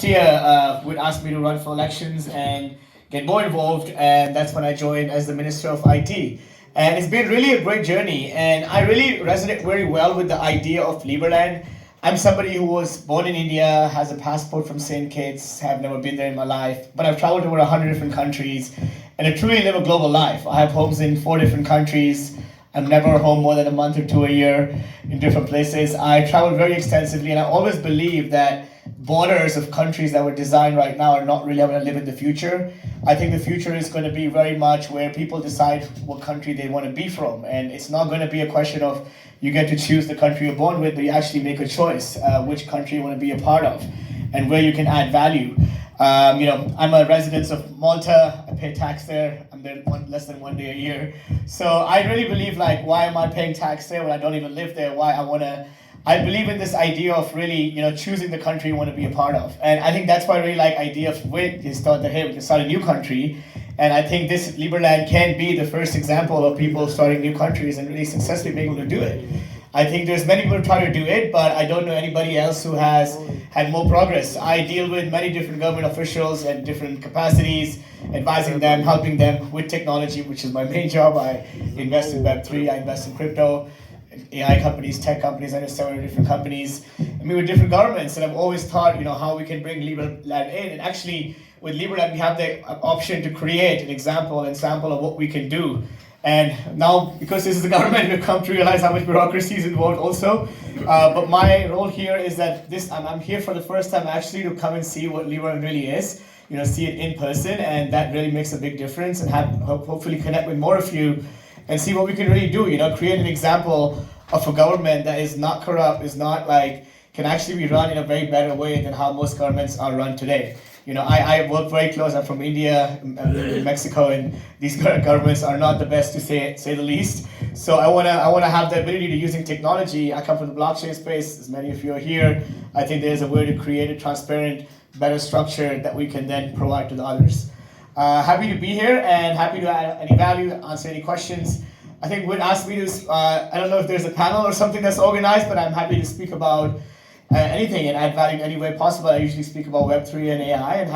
Year would ask me to run for elections and get more involved, and that's when I joined as the Minister of IT. And it's been really a great journey, and I really resonate very well with the idea of Liberland. I'm somebody who was born in India, has a passport from St. Kitts, have never been there in my life, but I've traveled to over 100 different countries, and I truly live a global life. I have homes in 4 different countries. I'm never home more than a month or two a year in different places. I travel very extensively, and I always believe that borders of countries that were designed right now are not really going to live in the future. I think the future is going to be very much where people decide what country they want to be from, and it's not going to be a question of you get to choose the country you're born with, but you actually make a choice which country you want to be a part of and where you can add value. I'm a resident of Malta. I pay tax there. I'm there less than 1 day a year. So I really believe, like, why am I paying tax there when I don't even live there? I believe in this idea of really, choosing the country you want to be a part of. And I think that's why I really like idea of WIT is thought that, hey, we can start a new country. And I think this Liberland can be the first example of people starting new countries and really successfully being able to do it. I think there's many people who try to do it, but I don't know anybody else who has had more progress. I deal with many different government officials at different capacities, advising them, helping them with technology, which is my main job. I invest in Web3, I invest in crypto, AI companies, tech companies. I know several different companies. I mean, with different governments, and I've always thought, how we can bring Liberland in. And actually, with Liberland, we have the option to create an example and sample of what we can do. And now, because this is the government, we've come to realize how much bureaucracy is involved also. But my role here is that I'm here for the first time actually to come and see what Liberland really is, see it in person, and that really makes a big difference, and hopefully connect with more of you and see what we can really do, create an example of a government that is not corrupt, is not can actually be run in a very better way than how most governments are run today. I work very close. I'm from India, Mexico, and these governments are not the best to say the least. So I wanna have the ability to using technology. I come from the blockchain space, as many of you are here. I think there's a way to create a transparent, better structure that we can then provide to the others. Happy to be here and happy to add any value, answer any questions. I think Wood asked me to, I don't know if there's a panel or something that's organized, but I'm happy to speak about anything and add value in any way possible. I usually speak about Web3 and AI and